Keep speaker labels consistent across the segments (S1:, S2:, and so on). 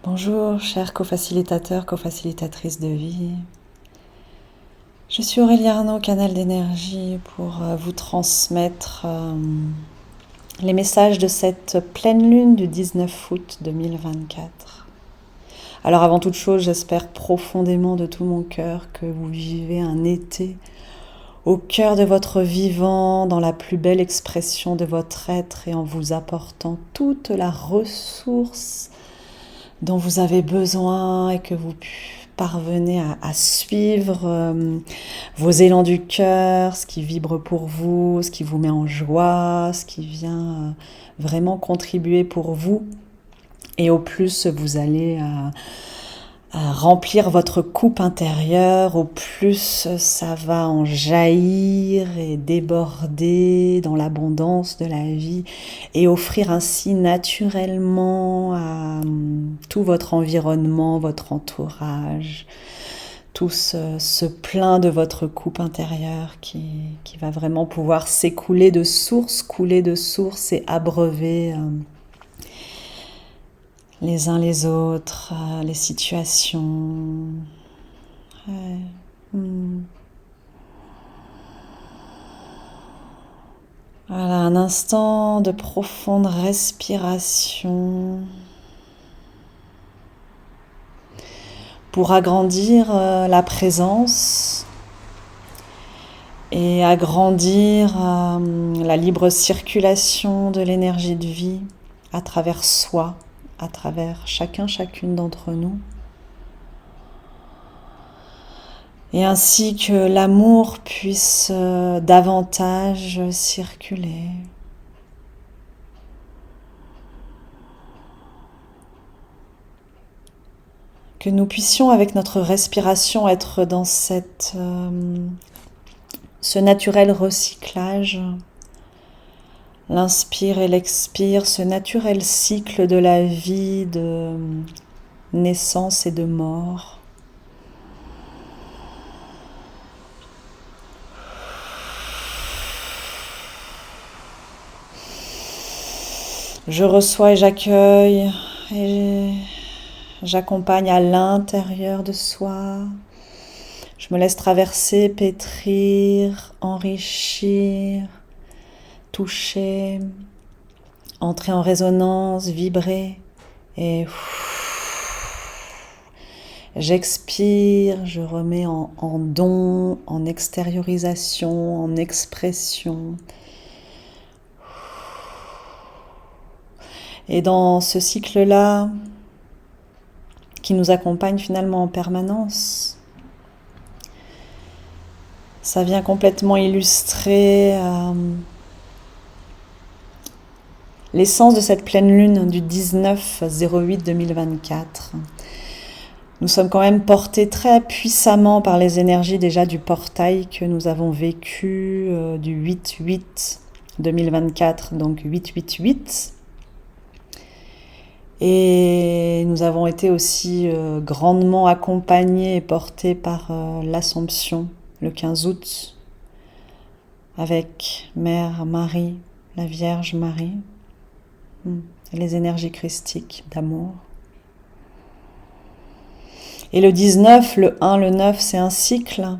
S1: Bonjour, chers co-facilitateurs, co-facilitatrices de vie. Je suis Aurélie Arnaud, canal d'énergie, pour vous transmettre les messages de cette pleine lune du 19 août 2024. Alors avant toute chose, j'espère profondément de tout mon cœur que vous vivez un été au cœur de votre vivant, dans la plus belle expression de votre être et en vous apportant toute la ressource dont vous avez besoin et que vous parvenez à suivre vos élans du cœur, ce qui vibre pour vous, ce qui vous met en joie, ce qui vient vraiment contribuer pour vous. Et au plus, vous allez remplir votre coupe intérieure, au plus ça va en jaillir et déborder dans l'abondance de la vie et offrir ainsi naturellement à tout votre environnement, votre entourage, tout ce plein de votre coupe intérieure qui va vraiment pouvoir s'écouler de source, couler de source et abreuver les uns les autres, les situations. Voilà, un instant de profonde respiration pour agrandir la présence et agrandir la libre circulation de l'énergie de vie à travers soi, à travers chacune d'entre nous. Et ainsi que l'amour puisse davantage circuler. Que nous puissions avec notre respiration être dans ce naturel recyclage, l'inspire et l'expire, ce naturel cycle de la vie, de naissance et de mort. Je reçois et j'accueille et j'accompagne à l'intérieur de soi. Je me laisse traverser, pétrir, enrichir, toucher, entrer en résonance, vibrer et j'expire, je remets en don, en extériorisation, en expression. Et dans ce cycle-là, qui nous accompagne finalement en permanence, ça vient complètement illustrer l'essence de cette pleine lune du 19/08/2024. Nous sommes quand même portés très puissamment par les énergies déjà du portail que nous avons vécu du 8/8/2024, donc 8/8/8. Et nous avons été aussi grandement accompagnés et portés par l'Assomption le 15 août avec Mère Marie, la Vierge Marie, et les énergies christiques d'amour. Et le 19, le 1, le 9, c'est un cycle,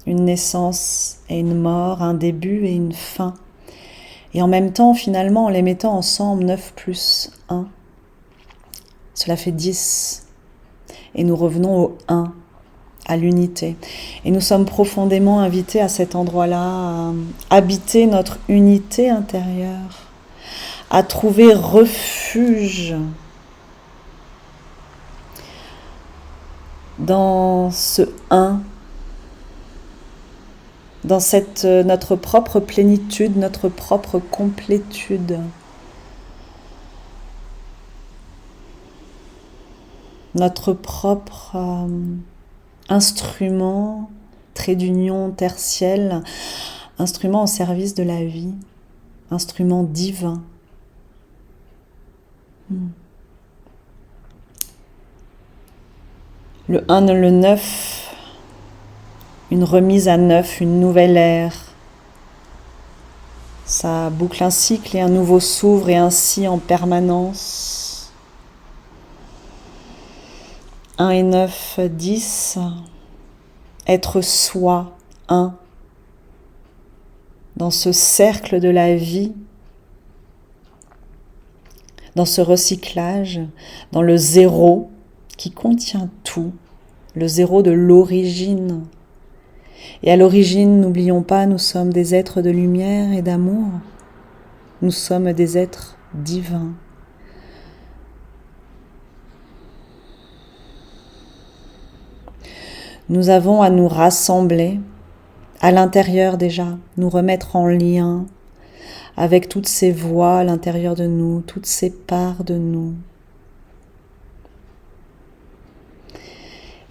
S1: une naissance et une mort, un début et une fin. Et en même temps, finalement, en les mettant ensemble, 9 plus 1, cela fait 10. Et nous revenons au 1, à l'unité. Et nous sommes profondément invités à cet endroit-là, à habiter notre unité intérieure, à trouver refuge dans ce 1, dans notre propre plénitude, notre propre complétude. Notre propre instrument, trait d'union tertiel, instrument au service de la vie, instrument divin. Le 1, le 9, une remise à neuf, une nouvelle ère. Ça boucle un cycle et un nouveau s'ouvre et ainsi en permanence. 1 et 9, 10. Être soi, 1. Dans ce cercle de la vie, dans ce recyclage, dans le zéro qui contient tout, le zéro de l'origine. Et à l'origine, n'oublions pas, nous sommes des êtres de lumière et d'amour. Nous sommes des êtres divins. Nous avons à nous rassembler à l'intérieur déjà, nous remettre en lien avec toutes ces voix à l'intérieur de nous, toutes ces parts de nous.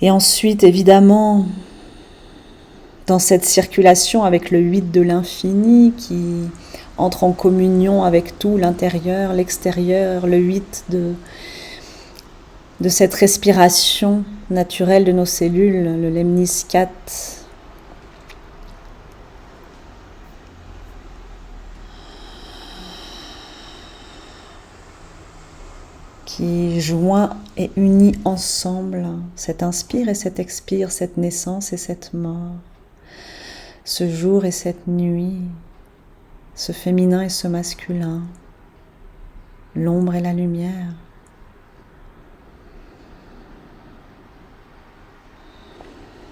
S1: Et ensuite, évidemment, dans cette circulation avec le 8 de l'infini qui entre en communion avec tout, l'intérieur, l'extérieur, le 8 de cette respiration naturelle de nos cellules, le lemnis 4. Qui joint et unit ensemble cet inspire et cet expire, cette naissance et cette mort, ce jour et cette nuit, ce féminin et ce masculin, l'ombre et la lumière.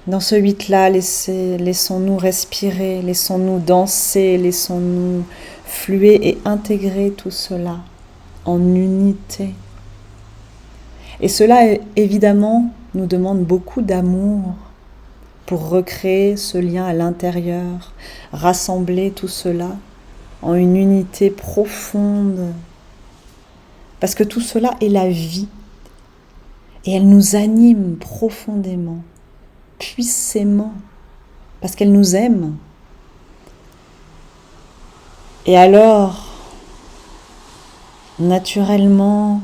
S1: Dans ce 8-là, laissons-nous respirer, laissons-nous danser, laissons-nous fluer et intégrer tout cela en unité. Et cela, évidemment, nous demande beaucoup d'amour pour recréer ce lien à l'intérieur, rassembler tout cela en une unité profonde. Parce que tout cela est la vie. Et elle nous anime profondément, puissamment, parce qu'elle nous aime. Et alors, naturellement,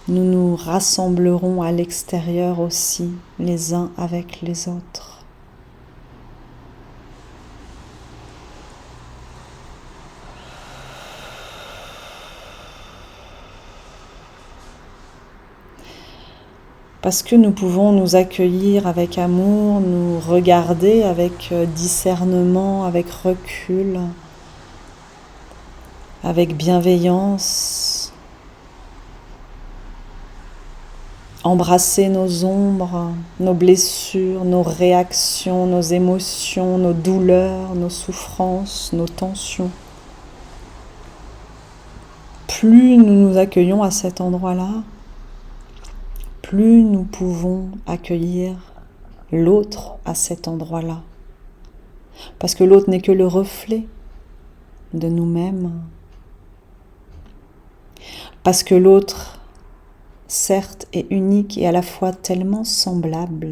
S1: nous nous rassemblerons à l'extérieur aussi, les uns avec les autres. Parce que nous pouvons nous accueillir avec amour, nous regarder avec discernement, avec recul, avec bienveillance, embrasser nos ombres, nos blessures, nos réactions, nos émotions, nos douleurs, nos souffrances, nos tensions. Plus nous nous accueillons à cet endroit-là, plus nous pouvons accueillir l'autre à cet endroit-là. Parce que l'autre n'est que le reflet de nous-mêmes. Parce que l'autre, certes, est unique et à la fois tellement semblable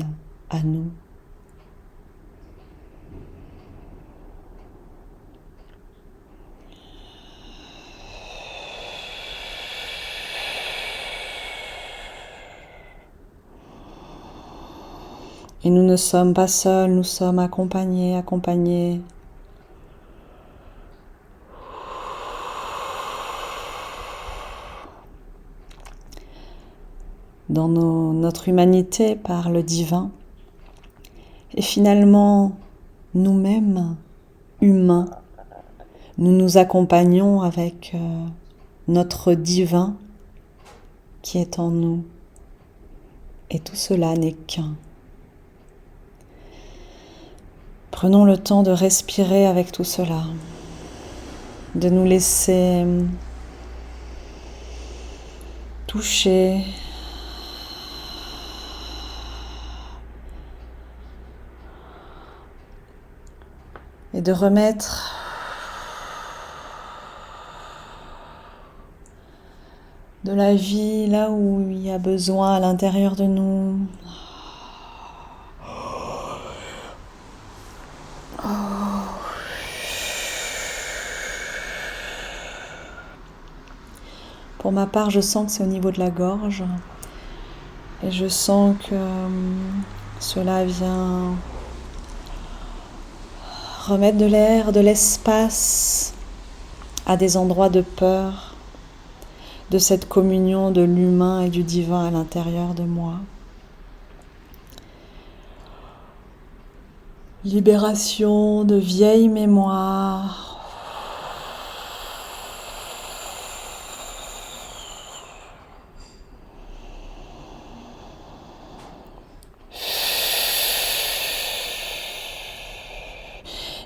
S1: à nous. Et nous ne sommes pas seuls, nous sommes accompagnés. Dans notre humanité par le divin. Et finalement, nous-mêmes, humains, nous nous accompagnons avec notre divin qui est en nous. Et tout cela n'est qu'un. Prenons le temps de respirer avec tout cela, de nous laisser toucher, et de remettre de la vie là où il y a besoin à l'intérieur de nous. Pour ma part, je sens que c'est au niveau de la gorge et je sens que cela vient remettre de l'air, de l'espace à des endroits de peur, de cette communion de l'humain et du divin à l'intérieur de moi. Libération de vieilles mémoires.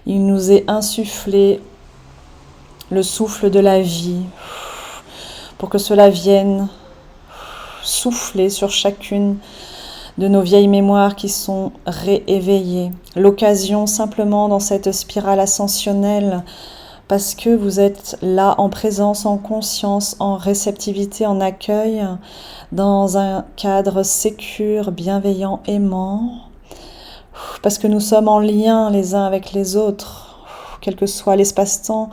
S1: Il nous est insufflé le souffle de la vie pour que cela vienne souffler sur chacune de nos vieilles mémoires qui sont rééveillées. L'occasion simplement dans cette spirale ascensionnelle, parce que vous êtes là en présence, en conscience, en réceptivité, en accueil, dans un cadre sécure, bienveillant, aimant, parce que nous sommes en lien les uns avec les autres, quel que soit l'espace-temps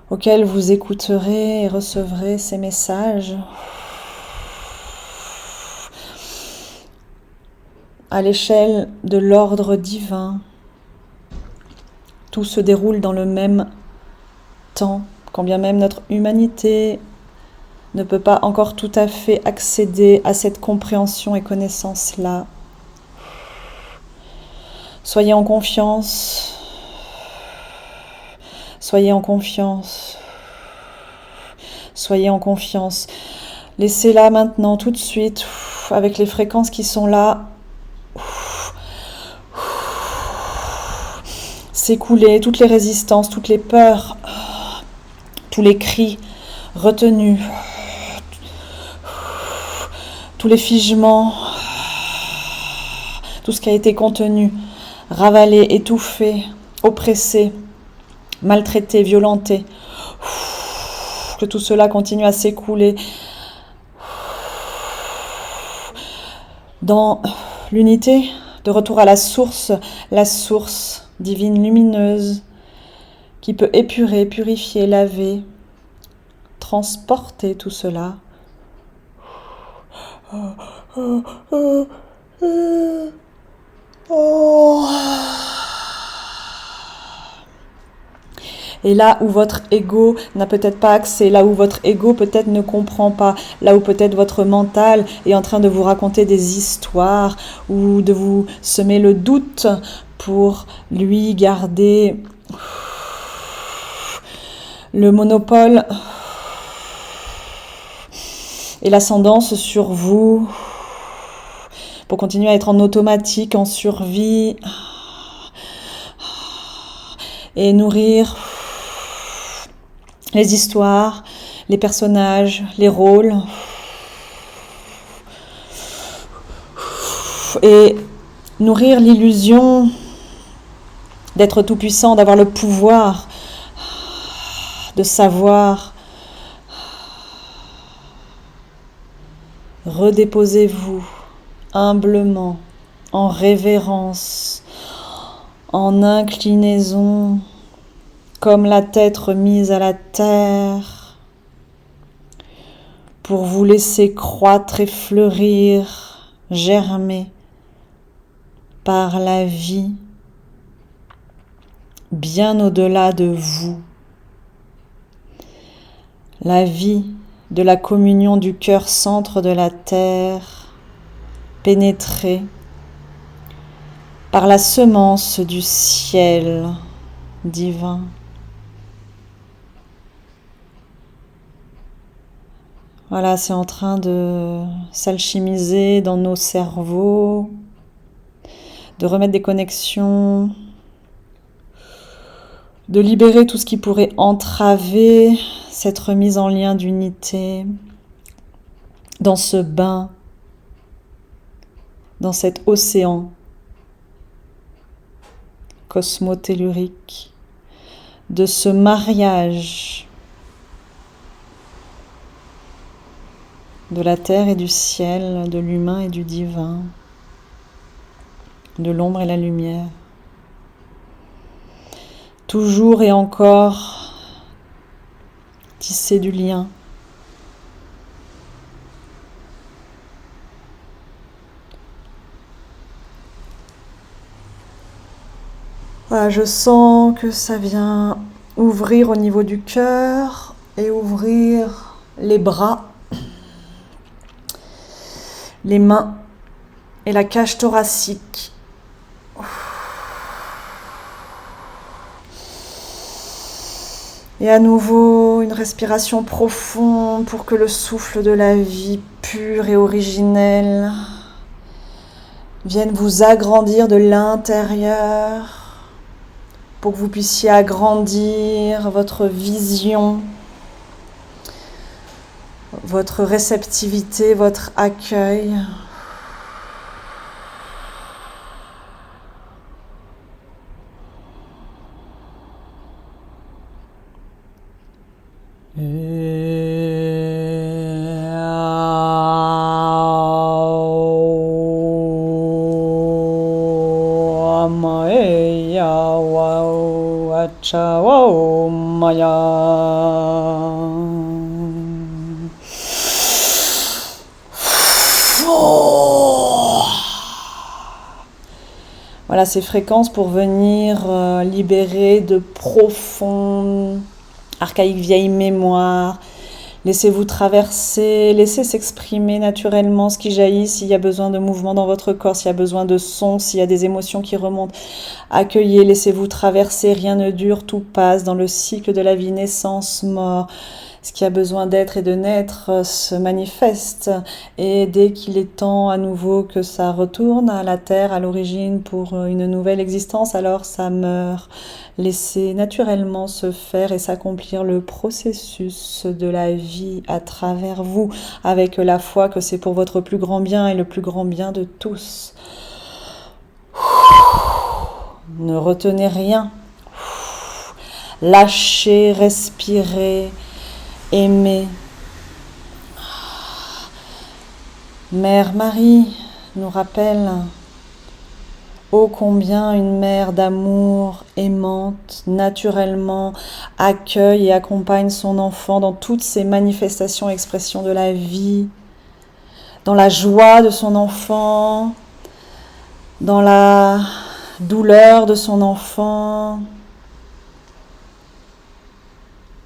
S1: auquel vous écouterez et recevrez ces messages. À l'échelle de l'ordre divin, tout se déroule dans le même temps, quand bien même notre humanité ne peut pas encore tout à fait accéder à cette compréhension et connaissance-là. Soyez en confiance, soyez en confiance, soyez en confiance. Laissez-la maintenant, tout de suite, avec les fréquences qui sont là, s'écouler, toutes les résistances, toutes les peurs, tous les cris retenus, tous les figements, tout ce qui a été contenu, ravalé, étouffé, oppressé, maltraité, violenté, que tout cela continue à s'écouler dans l'unité, de retour à la source divine lumineuse qui peut épurer, purifier, laver, transporter tout cela. Et là où votre ego n'a peut-être pas accès, là où votre ego peut-être ne comprend pas, là où peut-être votre mental est en train de vous raconter des histoires ou de vous semer le doute pour lui garder le monopole et l'ascendance sur vous, pour continuer à être en automatique, en survie, et nourrir les histoires, les personnages, les rôles, et nourrir l'illusion d'être tout puissant, d'avoir le pouvoir, de savoir. Redéposez-vous humblement, en révérence, en inclinaison, comme la tête remise à la terre, pour vous laisser croître et fleurir, germer par la vie, bien au-delà de vous. La vie de la communion du cœur centre de la terre, pénétrée par la semence du ciel divin. Voilà, c'est en train de s'alchimiser dans nos cerveaux, de remettre des connexions, de libérer tout ce qui pourrait entraver cette remise en lien d'unité dans ce bain, dans cet océan cosmotellurique, de ce mariage de la terre et du ciel, de l'humain et du divin, de l'ombre et la lumière. Toujours et encore tisser du lien. Voilà, je sens que ça vient ouvrir au niveau du cœur et ouvrir les bras, les mains et la cage thoracique. Et à nouveau, une respiration profonde pour que le souffle de la vie pure et originelle vienne vous agrandir de l'intérieur pour que vous puissiez agrandir votre vision, votre réceptivité, votre accueil. Voilà ces fréquences pour venir libérer de profondes, archaïques vieilles mémoires. Laissez-vous traverser, laissez s'exprimer naturellement ce qui jaillit, s'il y a besoin de mouvement dans votre corps, s'il y a besoin de son, s'il y a des émotions qui remontent. Accueillez, laissez-vous traverser, rien ne dure, tout passe dans le cycle de la vie, naissance, mort. Ce qui a besoin d'être et de naître se manifeste. Et dès qu'il est temps à nouveau que ça retourne à la terre, à l'origine, pour une nouvelle existence, alors ça meurt. Laissez naturellement se faire et s'accomplir le processus de la vie à travers vous, avec la foi que c'est pour votre plus grand bien et le plus grand bien de tous. Ne retenez rien. Lâchez, respirez. Aimer. Mère Marie nous rappelle ô combien une mère d'amour aimante, naturellement, accueille et accompagne son enfant dans toutes ses manifestations et expressions de la vie, dans la joie de son enfant, dans la douleur de son enfant.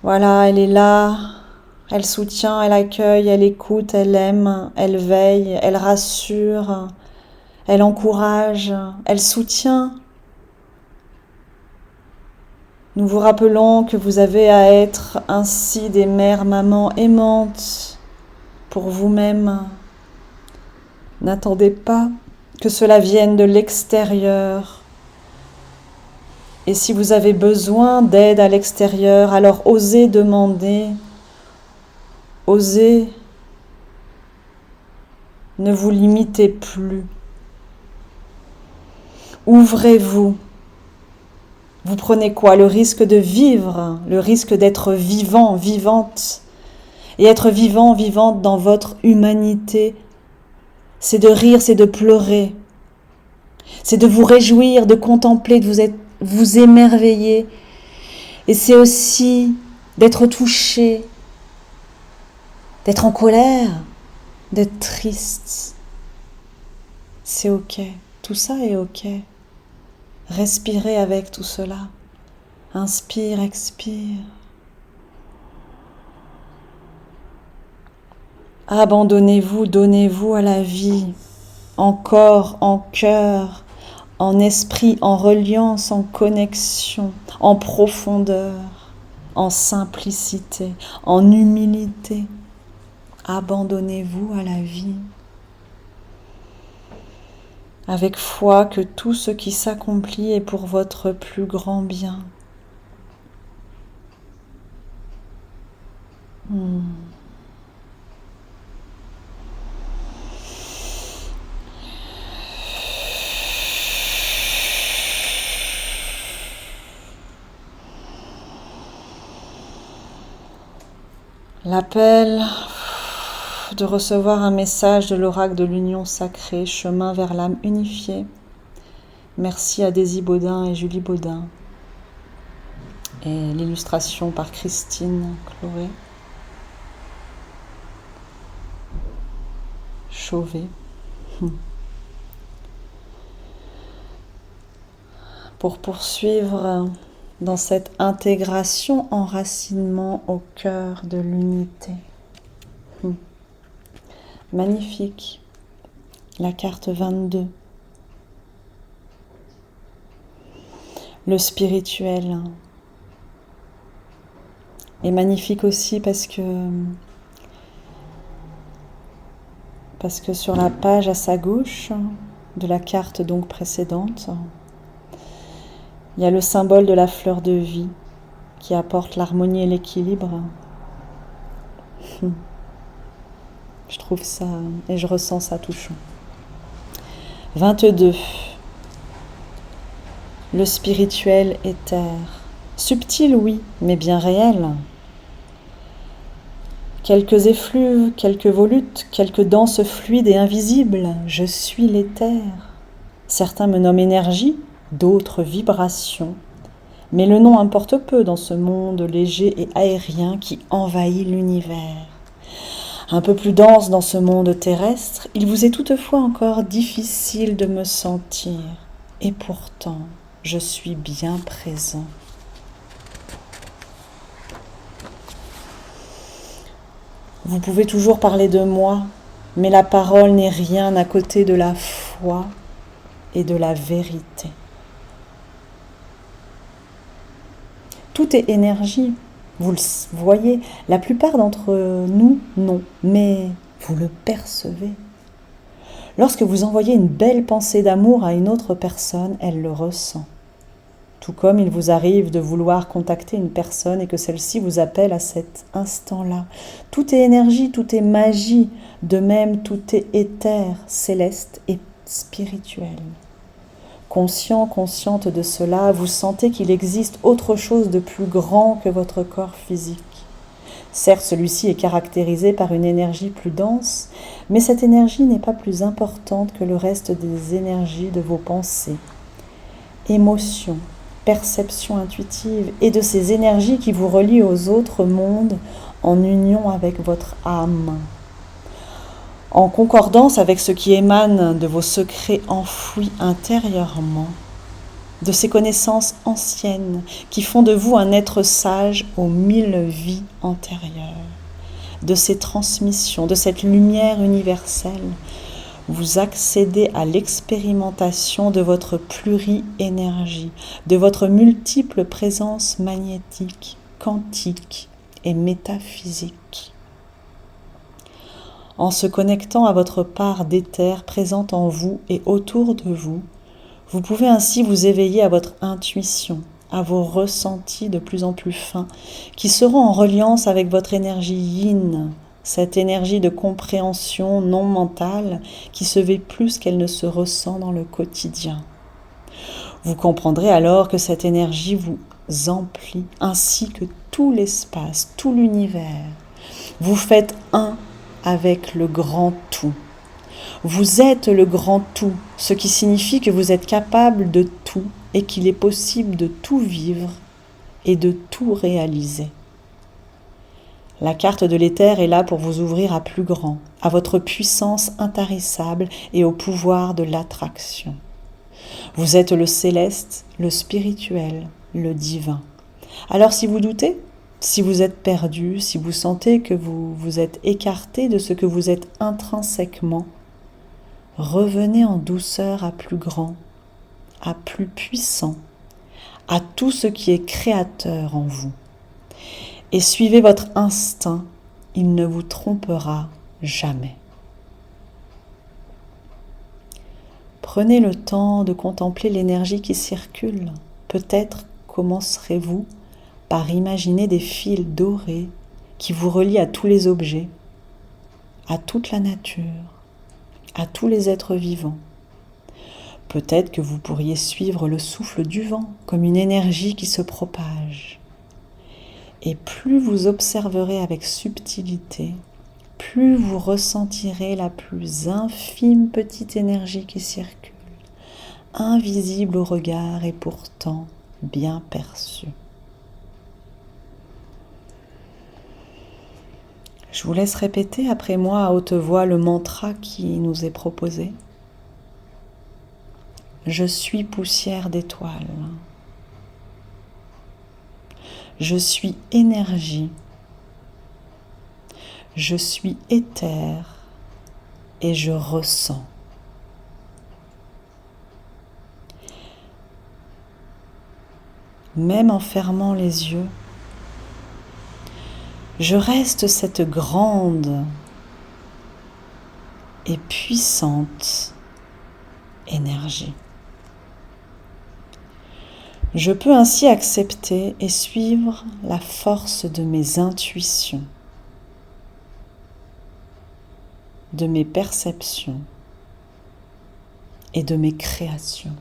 S1: Voilà, elle est là, elle soutient, elle accueille, elle écoute, elle aime, elle veille, elle rassure, elle encourage, elle soutient. Nous vous rappelons que vous avez à être ainsi des mères, mamans aimantes pour vous-même. N'attendez pas que cela vienne de l'extérieur. Et si vous avez besoin d'aide à l'extérieur, alors osez demander, osez, ne vous limitez plus. Ouvrez-vous. Vous prenez quoi? Le risque de vivre, le risque d'être vivant, vivante. Et être vivant, vivante dans votre humanité, c'est de rire, c'est de pleurer. C'est de vous réjouir, de contempler, de vous émerveiller. Et c'est aussi d'être touché, d'être en colère, d'être triste. C'est ok, tout ça est ok. Respirez avec tout cela. Inspire, expire. Abandonnez-vous, donnez-vous à la vie, en corps, en cœur, en esprit, en reliance, en connexion, en profondeur, en simplicité, en humilité. Abandonnez-vous à la vie. Avec foi que tout ce qui s'accomplit est pour votre plus grand bien. L'appel de recevoir un message de l'oracle de l'union sacrée, chemin vers l'âme unifiée. Merci à Daisy Baudin et Julie Baudin. Et l'illustration par Christine Chloé. Chauvet. Pour poursuivre dans cette intégration, enracinement au cœur de l'unité. Magnifique. La carte 22. Le spirituel est magnifique aussi parce que sur la page à sa gauche de la carte donc précédente, il y a le symbole de la fleur de vie qui apporte l'harmonie et l'équilibre. Je trouve ça et je ressens ça touchant. 22. Le spirituel éther. Subtil, oui, mais bien réel. Quelques effluves, quelques volutes, quelques danses fluides et invisibles. Je suis l'éther. Certains me nomment énergie, d'autres vibration. Mais le nom importe peu dans ce monde léger et aérien qui envahit l'univers. Un peu plus dense dans ce monde terrestre, il vous est toutefois encore difficile de me sentir. Et pourtant, je suis bien présent. Vous pouvez toujours parler de moi, mais la parole n'est rien à côté de la foi et de la vérité. Tout est énergie, vous le voyez, la plupart d'entre nous, non, mais vous le percevez. Lorsque vous envoyez une belle pensée d'amour à une autre personne, elle le ressent. Tout comme il vous arrive de vouloir contacter une personne et que celle-ci vous appelle à cet instant-là. Tout est énergie, tout est magie, de même tout est éther, céleste et spirituel. Conscient, consciente de cela, vous sentez qu'il existe autre chose de plus grand que votre corps physique. Certes, celui-ci est caractérisé par une énergie plus dense, mais cette énergie n'est pas plus importante que le reste des énergies de vos pensées, émotions, perceptions intuitives et de ces énergies qui vous relient aux autres mondes en union avec votre âme. En concordance avec ce qui émane de vos secrets enfouis intérieurement, de ces connaissances anciennes qui font de vous un être sage aux 1000 vies antérieures, de ces transmissions, de cette lumière universelle, vous accédez à l'expérimentation de votre pluri-énergie, de votre multiple présence magnétique, quantique et métaphysique. En se connectant à votre part d'éther présente en vous et autour de vous, vous pouvez ainsi vous éveiller à votre intuition, à vos ressentis de plus en plus fins, qui seront en reliance avec votre énergie yin, cette énergie de compréhension non mentale qui se vit plus qu'elle ne se ressent dans le quotidien. Vous comprendrez alors que cette énergie vous emplit, ainsi que tout l'espace, tout l'univers. Vous faites un avec le grand tout. Vous êtes le grand tout, ce qui signifie que vous êtes capable de tout et qu'il est possible de tout vivre et de tout réaliser. La carte de l'éther est là pour vous ouvrir à plus grand, à votre puissance intarissable et au pouvoir de l'attraction. Vous êtes le céleste, le spirituel, le divin. Alors si vous doutez, si vous êtes perdu, si vous sentez que vous vous êtes écarté de ce que vous êtes intrinsèquement, revenez en douceur à plus grand, à plus puissant, à tout ce qui est créateur en vous. Et suivez votre instinct, il ne vous trompera jamais. Prenez le temps de contempler l'énergie qui circule. Peut-être commencerez-vous par imaginer des fils dorés qui vous relient à tous les objets, à toute la nature, à tous les êtres vivants. Peut-être que vous pourriez suivre le souffle du vent comme une énergie qui se propage. Et plus vous observerez avec subtilité, plus vous ressentirez la plus infime petite énergie qui circule, invisible au regard et pourtant bien perçue. Je vous laisse répéter après moi à haute voix le mantra qui nous est proposé. Je suis poussière d'étoiles. Je suis énergie. Je suis éther et je ressens. Même en fermant les yeux, je reste cette grande et puissante énergie. Je peux ainsi accepter et suivre la force de mes intuitions, de mes perceptions et de mes créations.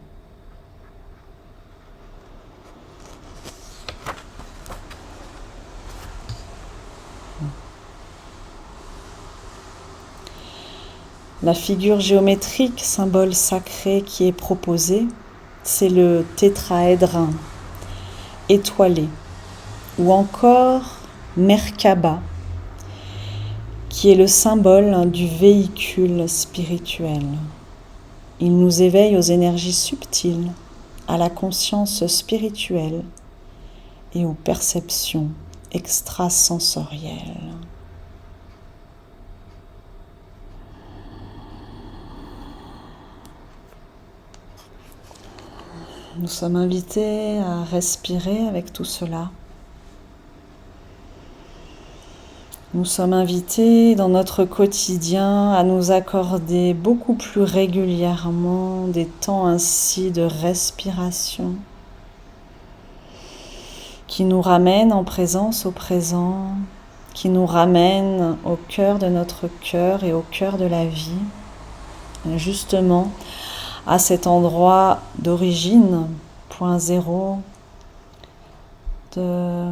S1: La figure géométrique, symbole sacré qui est proposée, c'est le tétraèdre étoilé, ou encore Merkaba, qui est le symbole du véhicule spirituel. Il nous éveille aux énergies subtiles, à la conscience spirituelle et aux perceptions extrasensorielles. Nous sommes invités à respirer avec tout cela. Nous sommes invités dans notre quotidien à nous accorder beaucoup plus régulièrement des temps ainsi de respiration qui nous ramènent en présence au présent, qui nous ramènent au cœur de notre cœur et au cœur de la vie, justement à cet endroit d'origine, point zéro, de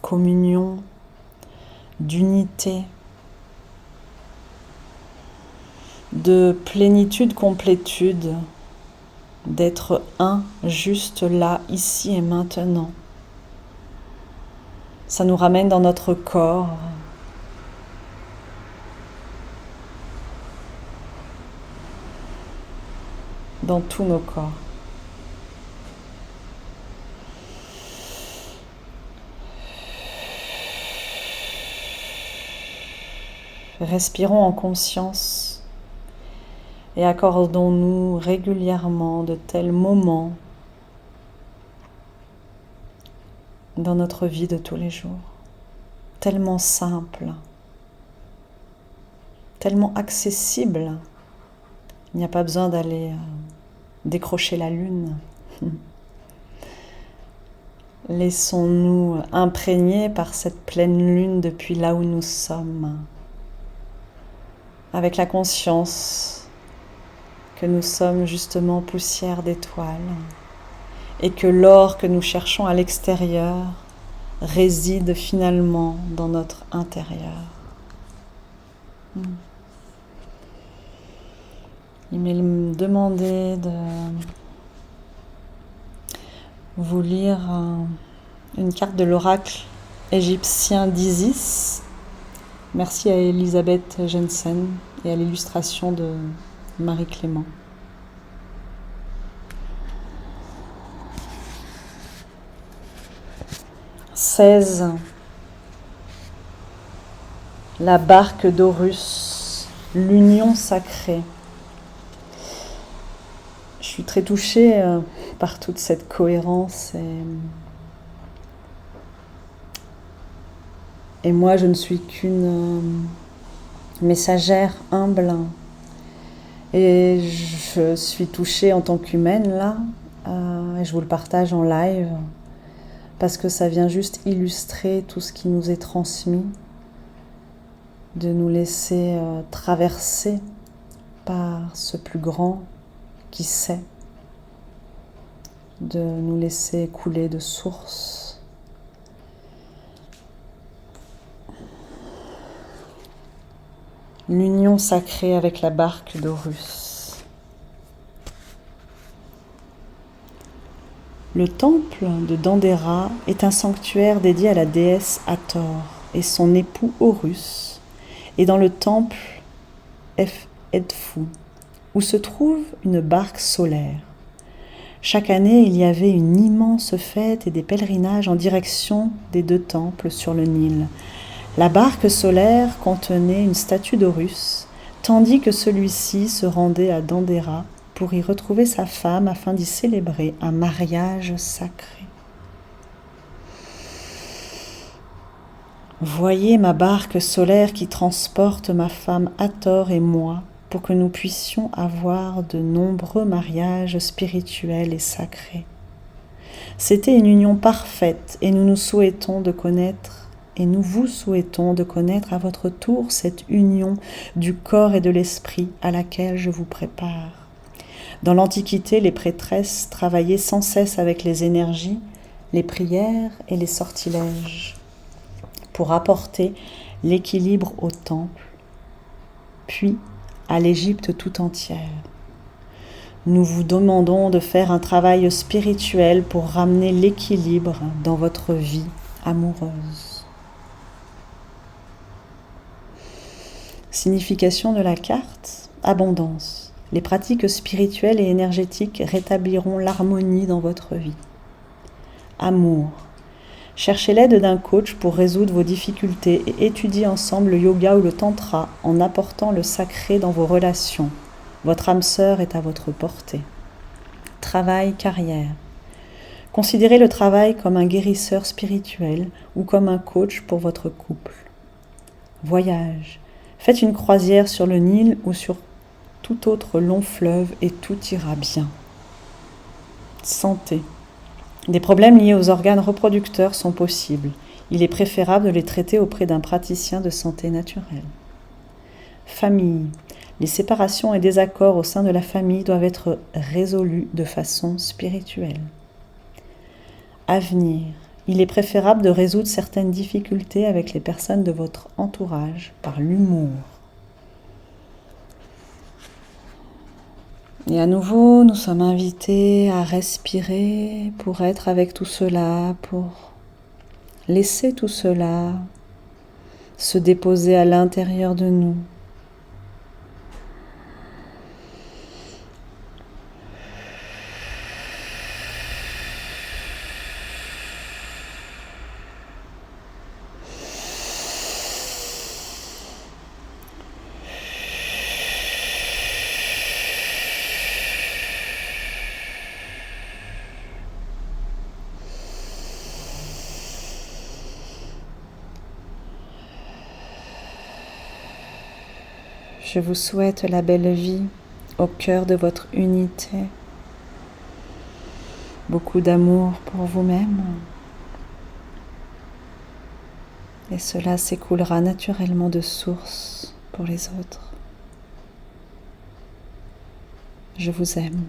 S1: communion, d'unité, de plénitude, complétude, d'être un, juste là, ici et maintenant. Ça nous ramène dans notre corps, dans tous nos corps. Respirons en conscience et accordons-nous régulièrement de tels moments dans notre vie de tous les jours, tellement simples, tellement accessibles. Il n'y a pas besoin d'aller décrocher la lune. Laissons-nous imprégner par cette pleine lune depuis là où nous sommes, avec la conscience que nous sommes justement poussière d'étoiles et que l'or que nous cherchons à l'extérieur réside finalement dans notre intérieur. Il m'est demandé de vous lire une carte de l'oracle égyptien d'Isis. Merci à Elisabeth Jensen et à l'illustration de Marie Clément. « 16. La barque d'Horus, l'union sacrée. » Je suis très touchée par toute cette cohérence et moi je ne suis qu'une messagère humble et je suis touchée en tant qu'humaine là et je vous le partage en live parce que ça vient juste illustrer tout ce qui nous est transmis, de nous laisser traverser par ce plus grand qui sait, de nous laisser couler de source. L'union sacrée avec la barque d'Horus. Le temple de Dendera est un sanctuaire dédié à la déesse Hathor et son époux Horus, et dans le temple Edfu, où se trouve une barque solaire. Chaque année, il y avait une immense fête et des pèlerinages en direction des deux temples sur le Nil. La barque solaire contenait une statue d'Horus, tandis que celui-ci se rendait à Dendera pour y retrouver sa femme afin d'y célébrer un mariage sacré. Voyez ma barque solaire qui transporte ma femme Hathor et moi pour que nous puissions avoir de nombreux mariages spirituels et sacrés. C'était une union parfaite et nous vous souhaitons de connaître à votre tour cette union du corps et de l'esprit à laquelle je vous prépare. Dans l'Antiquité, les prêtresses travaillaient sans cesse avec les énergies, les prières et les sortilèges pour apporter l'équilibre au temple, puis à l'Égypte tout entière. Nous vous demandons de faire un travail spirituel pour ramener l'équilibre dans votre vie amoureuse. Signification de la carte, abondance. Les pratiques spirituelles et énergétiques rétabliront l'harmonie dans votre vie. Amour. Cherchez l'aide d'un coach pour résoudre vos difficultés et étudiez ensemble le yoga ou le tantra en apportant le sacré dans vos relations. Votre âme sœur est à votre portée. Travail, carrière. Considérez le travail comme un guérisseur spirituel ou comme un coach pour votre couple. Voyage. Faites une croisière sur le Nil ou sur tout autre long fleuve et tout ira bien. Santé. Des problèmes liés aux organes reproducteurs sont possibles. Il est préférable de les traiter auprès d'un praticien de santé naturelle. Famille. Les séparations et désaccords au sein de la famille doivent être résolus de façon spirituelle. Avenir. Il est préférable de résoudre certaines difficultés avec les personnes de votre entourage par l'humour. Et à nouveau, nous sommes invités à respirer pour être avec tout cela, pour laisser tout cela se déposer à l'intérieur de nous. Je vous souhaite la belle vie au cœur de votre unité. Beaucoup d'amour pour vous-même. Et cela s'écoulera naturellement de source pour les autres. Je vous aime.